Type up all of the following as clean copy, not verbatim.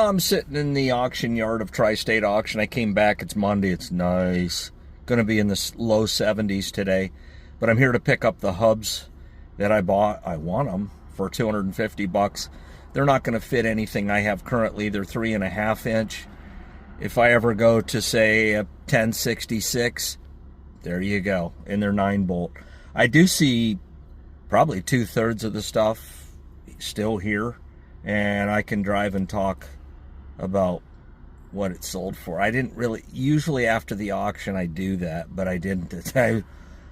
I'm sitting in the auction yard of Tri-State Auction. I came back. It's Monday. It's nice. Going to be in the low 70s today. But I'm here to pick up the hubs that I bought. I want them for 250 bucks. They're not going to fit anything I have currently. They're 3.5 inch. If I ever go to, say, a 1066, there you go. And they're 9-bolt. I do see probably 2/3 of the stuff still here. And I can drive and talk about what it sold for. I didn't really, usually after the auction I do that, but I didn't. I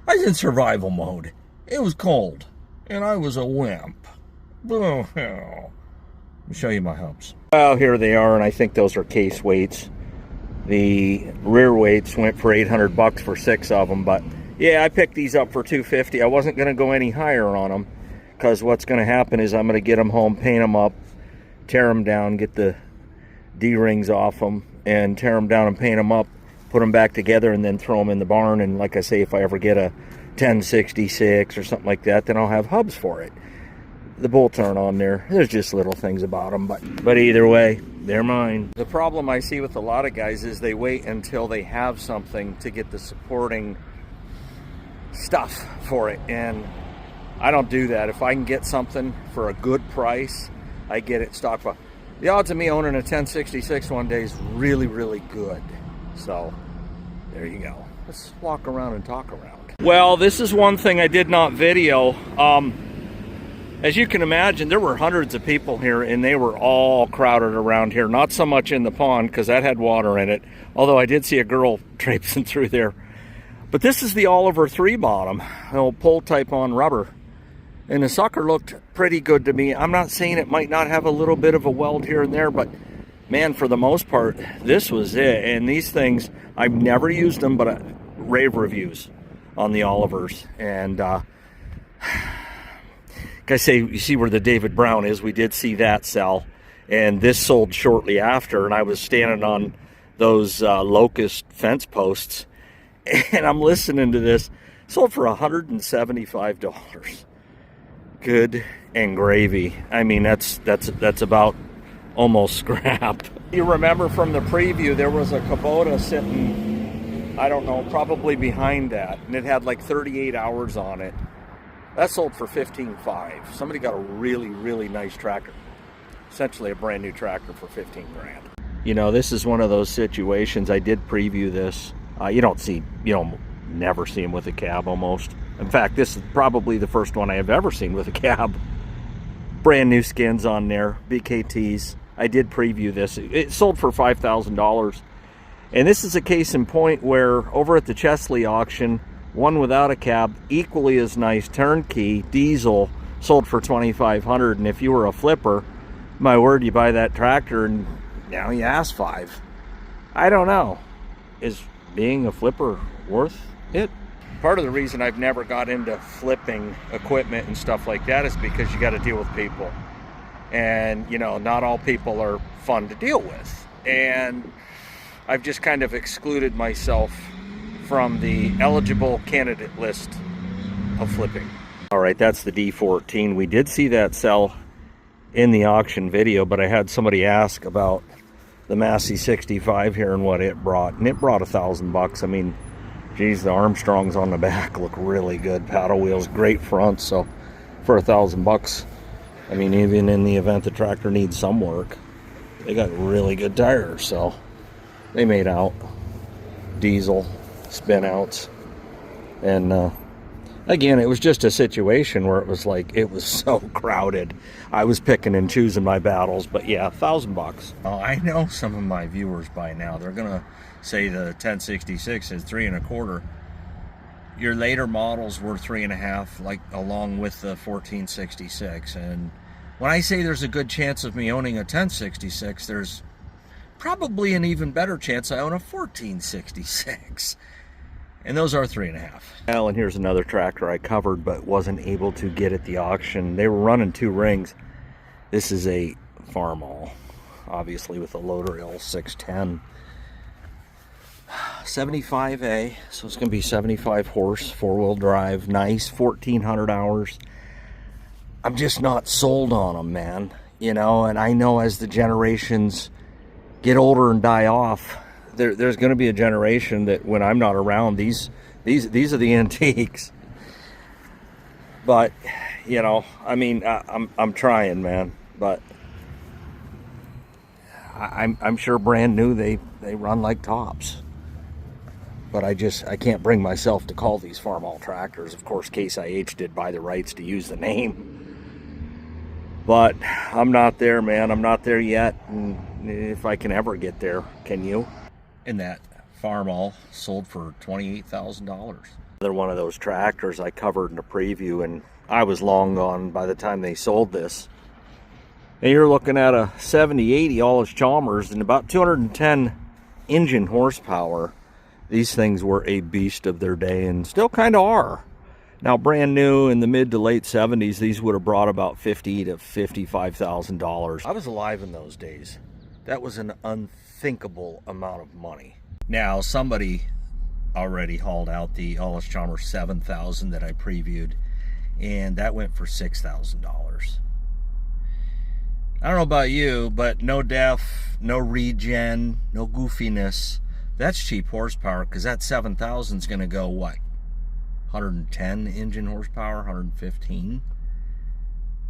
was in survival mode. It was cold, and I was a wimp. Oh, hell. Let me show you my hubs. Well, here they are, and I think those are case weights. The rear weights went for 800 bucks for 6 of them, but yeah, I picked these up for 250. I wasn't going to go any higher on them, because what's going to happen is I'm going to get them home, paint them up, tear them down, get the D-rings off them, and tear them down and paint them up, put them back together, and then throw them in the barn. And like I say, if I ever get a 1066 or something like that, then I'll have hubs for it. The bolts aren't on there. There's just little things about them, but either way, they're mine. The problem I see with a lot of guys is they wait until they have something to get the supporting stuff for it, and I don't do that. If I can get something for a good price, I get it stock. The odds of me owning a 1066 one day is really, really good. So, there you go. Let's walk around and talk around. Well, this is one thing I did not video. As you can imagine, there were hundreds of people here, and they were all crowded around here. Not so much in the pond, because that had water in it. Although I did see a girl traipsing through there. But this is the Oliver 3-bottom, the old pull type on rubber. And the sucker looked pretty good to me. I'm not saying it might not have a little bit of a weld here and there, but man, for the most part, this was it. And these things, I've never used them, but rave reviews on the Olivers. And like I say, you see where the David Brown is. We did see that sell. And this sold shortly after. And I was standing on those locust fence posts. And I'm listening to this. Sold for $175. Good and gravy. I mean, that's about almost scrap. You remember from the preview, there was a Kubota sitting, I don't know, probably behind that, and it had like 38 hours on it. That sold for $15,500. Somebody got a really, really nice tractor. Essentially a brand new tractor for 15 grand. You know, this is one of those situations. I did preview this. You don't never see them with a cab almost. In fact, this is probably the first one I have ever seen with a cab. Brand new skins on there, BKTs. I did preview this. It sold for $5,000. And this is a case in point where over at the Chesley auction, one without a cab, equally as nice, turnkey, diesel, sold for $2,500. And if you were a flipper, my word, you buy that tractor and now you ask $5,000. I don't know. Is being a flipper worth it? Part of the reason I've never got into flipping equipment and stuff like that is because you got to deal with people. And, you know, not all people are fun to deal with. And I've just kind of excluded myself from the eligible candidate list of flipping. All right, that's the D14. We did see that sell in the auction video, but I had somebody ask about the Massey 65 here and what it brought. And it brought $1,000. I mean, geez, the Armstrongs on the back look really good. Paddle wheels, great front. So for $1,000, I mean, even in the event the tractor needs some work, they got really good tires. So they made out. Diesel, spin outs. And again, it was just a situation where it was like, it was so crowded. I was picking and choosing my battles, but yeah, $1,000. I know some of my viewers by now, they're gonna say the 1066 is 3.25. Your later models were 3.5, like along with the 1466. And when I say there's a good chance of me owning a 1066, there's probably an even better chance I own a 1466. And those are 3.5. Well, and here's another tractor I covered but wasn't able to get at the auction. They were running 2 rings. This is a Farmall, obviously with a loader L610. 75A, so it's going to be 75 horse, 4-wheel drive, nice, 1,400 hours. I'm just not sold on them, man. you know, and I know as the generations get older and die off, there's going to be a generation that when I'm not around, these are the antiques. But, you know, I mean, I'm trying, man, but I'm sure brand new they run like tops. But I can't bring myself to call these Farmall tractors. Of course, Case IH did buy the rights to use the name. But I'm not there, man. I'm not there yet. And if I can ever get there, can you? And that Farmall sold for $28,000. Another one of those tractors I covered in a preview, and I was long gone by the time they sold this. And you're looking at a 70-80 Allis-Chalmers and about 210 engine horsepower. These things were a beast of their day and still kind of are. Now, brand new in the mid to late 70s, these would have brought about $50,000 to $55,000. I was alive in those days. That was an unthinkable amount of money. Now, somebody already hauled out the Allis-Chalmers 7000 that I previewed, and that went for $6,000. I don't know about you, but no def, no regen, no goofiness. That's cheap horsepower, because that 7000 is going to go, what, 110 engine horsepower, 115?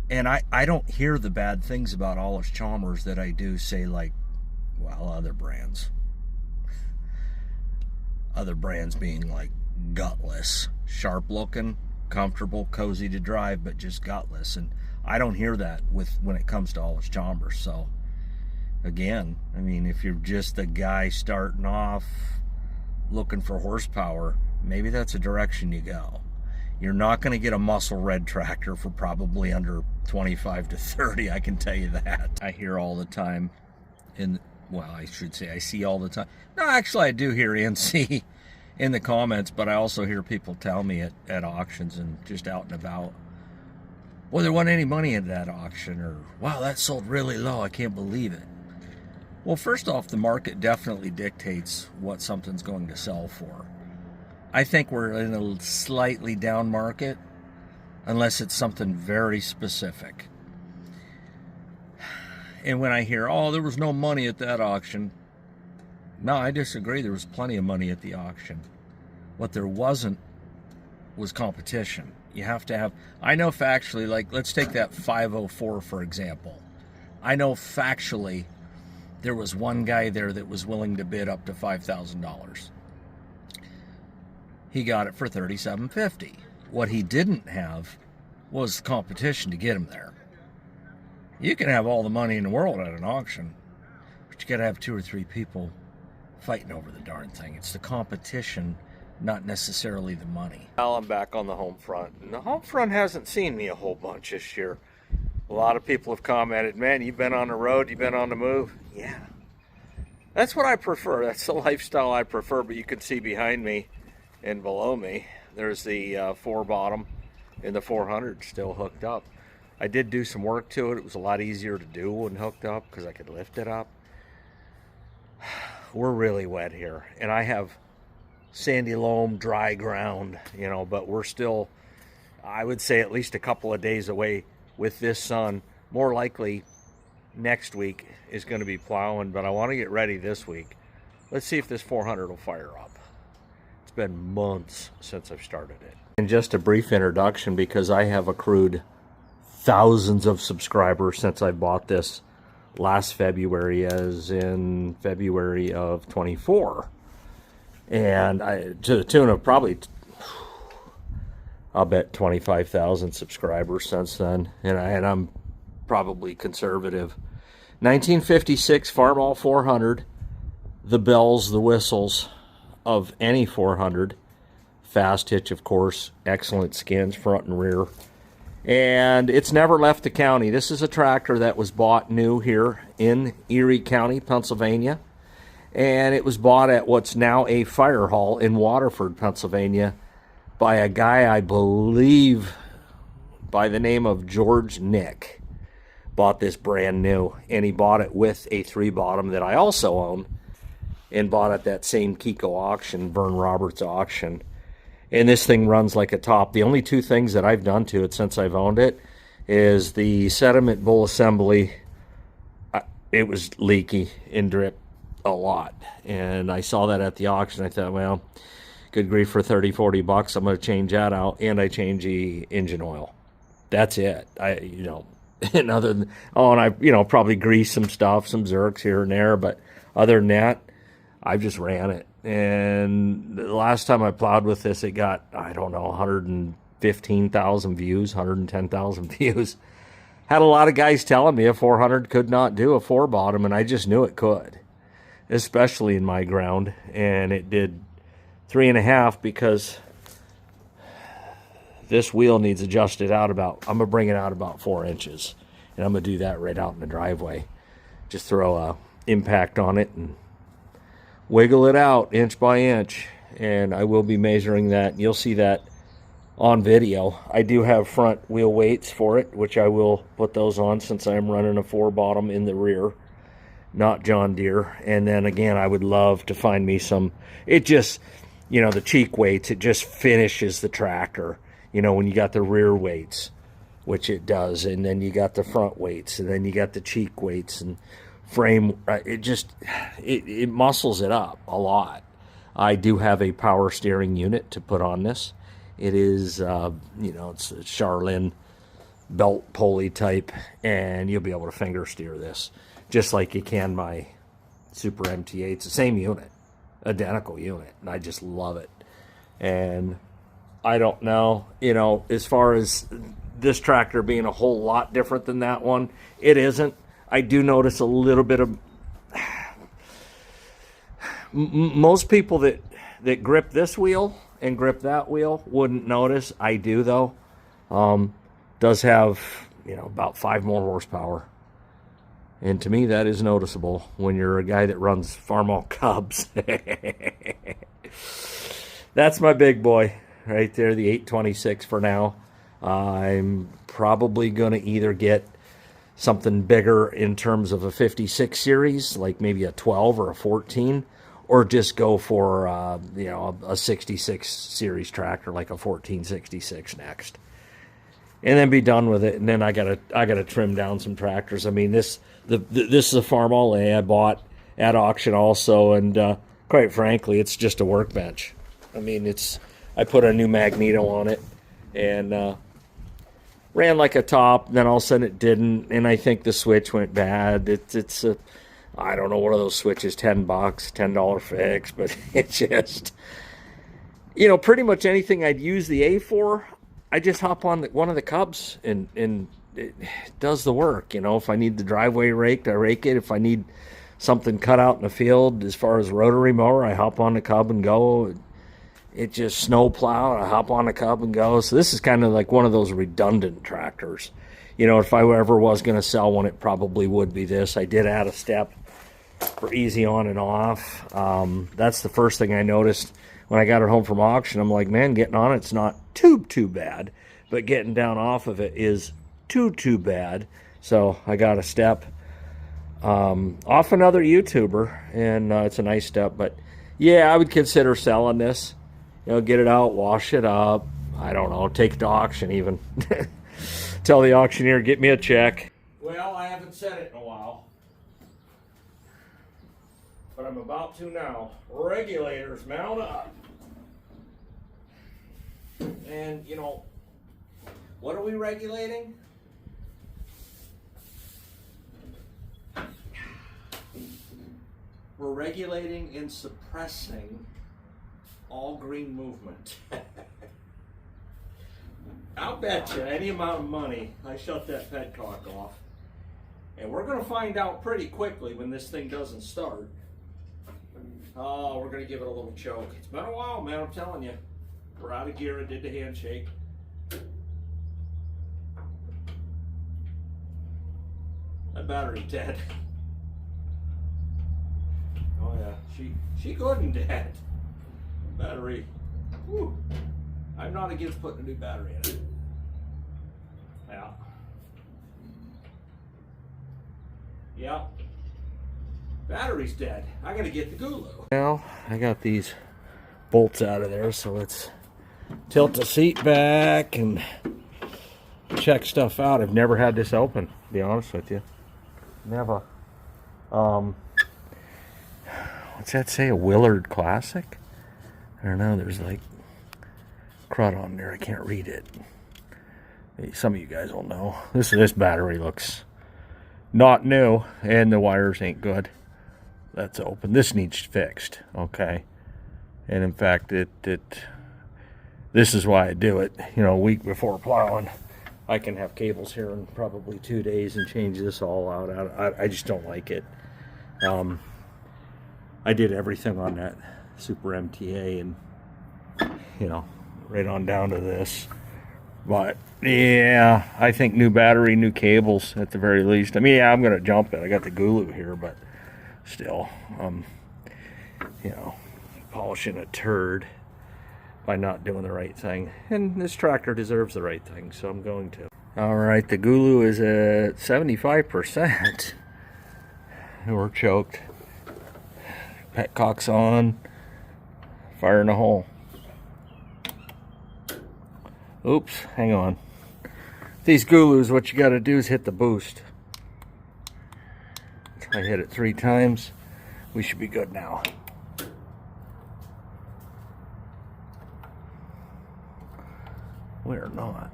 And I don't hear the bad things about Allis-Chalmers that I do, say, like, well, other brands. Other brands being, like, gutless, sharp-looking, comfortable, cozy to drive, but just gutless. And I don't hear that when it comes to Allis-Chalmers. So, again, I mean, if you're just a guy starting off looking for horsepower, maybe that's a direction you go. You're not going to get a muscle red tractor for probably under 25 to 30, I can tell you that. I hear all the time, well, I should say I see all the time. No, actually, I do hear and see in the comments, but I also hear people tell me at auctions and just out and about, well, there wasn't any money in that auction, or, wow, that sold really low, I can't believe it. Well, first off, the market definitely dictates what something's going to sell for. I think we're in a slightly down market, unless it's something very specific. And when I hear, oh, there was no money at that auction, no, I disagree. There was plenty of money at the auction. What there wasn't was competition. You have to have, I know factually, like, let's take that 504, for example. I know factually there was one guy there that was willing to bid up to $5,000. He got it for $3,750. What he didn't have was competition to get him there. You can have all the money in the world at an auction, but you got to have 2 or 3 people fighting over the darn thing. It's the competition, not necessarily the money. Well, I'm back on the home front, and the home front hasn't seen me a whole bunch this year. A lot of people have commented, man, you've been on the road, you've been on the move. Yeah, that's what I prefer. That's the lifestyle I prefer. But you can see behind me and below me, there's the 4 bottom and the 400 still hooked up. I did do some work to it. It was a lot easier to do when hooked up because I could lift it up. We're really wet here, and I have sandy loam, dry ground, you know, but we're still, I would say, at least a couple of days away with this sun. More likely next week is going to be plowing, but I want to get ready this week. Let's see if this 400 will fire up. It's been months since I've started it. And just a brief introduction, because I have accrued thousands of subscribers since I bought this last February, as in February of 24. And to the tune of probably, I'll bet 25,000 subscribers since then. And I'm probably conservative. 1956 Farmall 400, the bells, the whistles of any 400. Fast hitch, of course, excellent skins, front and rear. And it's never left the county. This is a tractor that was bought new here in Erie County, Pennsylvania. And it was bought at what's now a fire hall in Waterford, Pennsylvania, by a guy, I believe, by the name of George Nick. Bought this brand new, and he bought it with a 3-bottom that I also own, and bought at that same Kiko auction, Vern Roberts auction. And this thing runs like a top. The only 2 things that I've done to it since I've owned it is the sediment bowl assembly it was leaky and dripped a lot. And I saw that at the auction. I thought, well, good grief, for 30, 40 bucks, I'm going to change that out. And I change the engine oil. That's it. And other than, and I, probably grease some stuff, some Zerks here and there. But other than that, I just ran it. And the last time I plowed with this, it got, I don't know, 115,000 views, 110,000 views. Had a lot of guys telling me a 400 could not do a 4-bottom, and I just knew it could, especially in my ground. And it did 3.5 because this wheel needs adjusted out about, I'm going to bring it out about 4 inches. And I'm going to do that right out in the driveway. Just throw a impact on it and wiggle it out inch by inch. And I will be measuring that. You'll see that on video. I do have front wheel weights for it, which I will put those on since I'm running a 4-bottom in the rear, not John Deere. And then again, I would love to find me some, it just, the cheek weights, it just finishes the tractor. When you got the rear weights, which it does, and then you got the front weights, and then you got the cheek weights and frame, it muscles it up a lot. I do have a power steering unit to put on this. It is, it's a Charlin belt pulley type, and you'll be able to finger steer this just like you can my Super MTA. It's the same unit, identical unit, and I just love it. And I don't know, as far as this tractor being a whole lot different than that one, it isn't. I do notice a little bit of, most people that grip this wheel and grip that wheel wouldn't notice. I do, though. Does have, about 5 more horsepower. And to me, that is noticeable when you're a guy that runs Farmall Cubs. That's my big boy right there, the 826 for now. I'm probably going to either get something bigger in terms of a 56 series, like maybe a 12 or a 14, or just go for a 66 series tractor, like a 1466 next, and then be done with it. And then I gotta trim down some tractors. I mean, this is a Farmall A I bought at auction also, and quite frankly, it's just a workbench. I mean, I put a new magneto on it and ran like a top, then all of a sudden it didn't, and I think the switch went bad. It's a, I don't know, one of those switches, $10, $10 fix, but it just, pretty much anything I'd use the A for, I just hop on one of the Cubs and it does the work. If I need the driveway raked, I rake it. If I need something cut out in the field as far as rotary mower, I hop on the Cub and go. It just snow plow, I hop on the Cub and go. So this is kind of like one of those redundant tractors. If I ever was going to sell one, it probably would be this. I did add a step for easy on and off. That's the first thing I noticed when I got it home from auction. I'm like, man, getting on it's not too bad, but getting down off of it is too bad. So I got a step off another YouTuber, and it's a nice step. But yeah, I would consider selling this. Get it out, wash it up. I don't know, take it to auction even. Tell the auctioneer, get me a check. Well, I haven't said it in a while, but I'm about to now. Regulators, mount up. And, what are we regulating? We're regulating and suppressing all green movement. I'll bet you any amount of money I shut that petcock off. And we're going to find out pretty quickly when this thing doesn't start. Oh, we're going to give it a little choke. It's been a while, man, I'm telling you. We're out of gear. I did the handshake. That battery's dead. Oh yeah, she good and dead. Battery. Whew. I'm not against putting a new battery in it. Yeah. Yeah. Battery's dead. I gotta get the Gulu. Now, I got these bolts out of there, so let's tilt the seat back and check stuff out. I've never had this open, to be honest with you. Never. What's that say? A Willard Classic? I don't know. There's like crud on there. I can't read it. Some of you guys will know. This battery looks not new, and the wires ain't good. That's open. This needs fixed. Okay. And in fact, this is why I do it. You know, a week before plowing, I can have cables here in probably 2 days and change this all out. I just don't like it. I did everything on that Super MTA, and you know, right on down to this. But yeah, I think new battery, new cables at the very least. I mean, yeah, I'm gonna jump it. I got the Gulu here, but still, you know, polishing a turd by not doing the right thing. And this tractor deserves the right thing, so I'm going to. All right, the Gulu is at 75%. We're choked. Petcock's on. Fire in the hole. Oops, hang on. These Gulus, what you got to do is hit the boost. I hit it 3 times. We should be good now. We're not.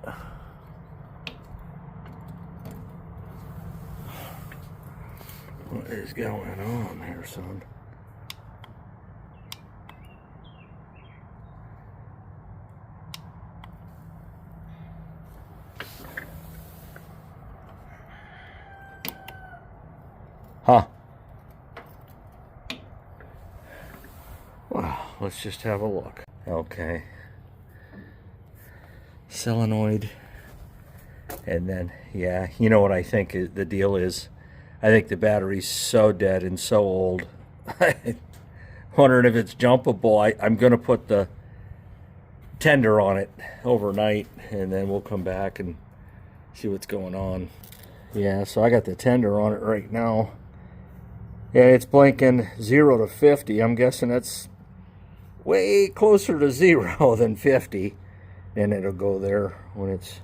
What is going on here, son? Huh. Well, let's just have a look. Okay. Solenoid. And then, yeah, you know what I think the deal is? I think the battery's so dead and so old. I'm wondering if it's jumpable. I'm going to put the tender on it overnight, and then we'll come back and see what's going on. Yeah, so I got the tender on it right now. Yeah, it's blinking 0 to 50. I'm guessing that's way closer to 0 than 50. And it'll go there when it's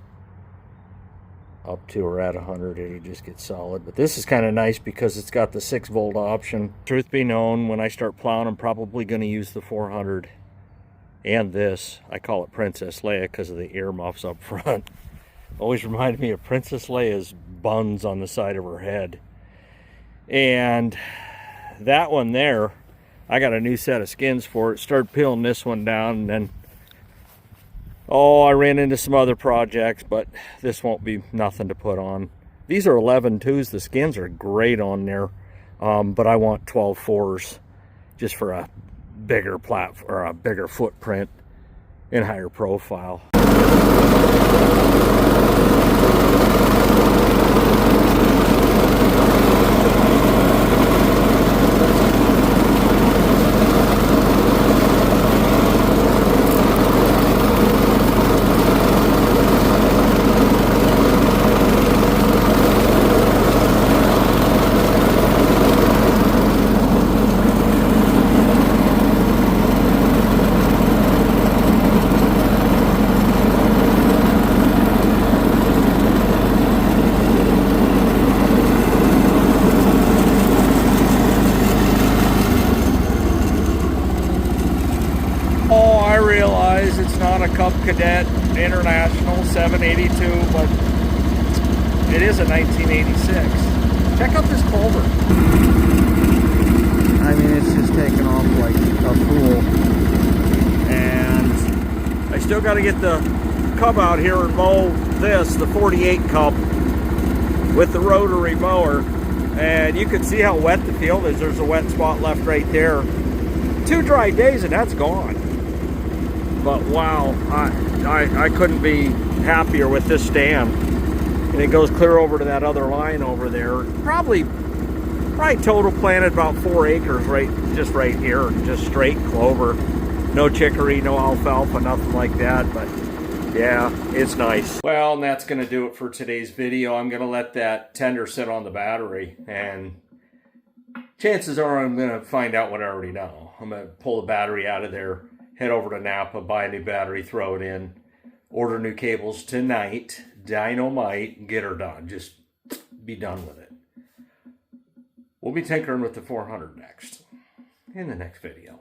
up to or at 100. It'll just get solid. But this is kind of nice because it's got the 6-volt option. Truth be known, when I start plowing, I'm probably going to use the 400 and this. I call it Princess Leia because of the earmuffs up front. Always reminded me of Princess Leia's buns on the side of her head. And that one there, I got a new set of skins for it. Started peeling this one down, and then I ran into some other projects, but this won't be nothing to put on. These are 11.2s. The skins are great on there, but I want 12.4s just for a bigger platform or a bigger footprint and higher profile. I realize it's not a Cub Cadet International 782, but it is a 1986. Check out this clover. I mean, it's just taken off like a fool. And I still got to get the Cub out here and mow this, the 48 Cub, with the rotary mower. And you can see how wet the field is. There's a wet spot left right there. 2 dry days and that's gone. But wow, I couldn't be happier with this stand. And it goes clear over to that other line over there. Probably total planted about 4 acres just right here. Just straight clover. No chicory, no alfalfa, nothing like that. But yeah, it's nice. Well, and that's going to do it for today's video. I'm going to let that tender sit on the battery. And chances are I'm going to find out what I already know. I'm going to pull the battery out of there, head over to Napa, buy a new battery, throw it in, order new cables tonight, dynamite, get her done. Just be done with it. We'll We'll be tinkering with the 400 next, in the next video.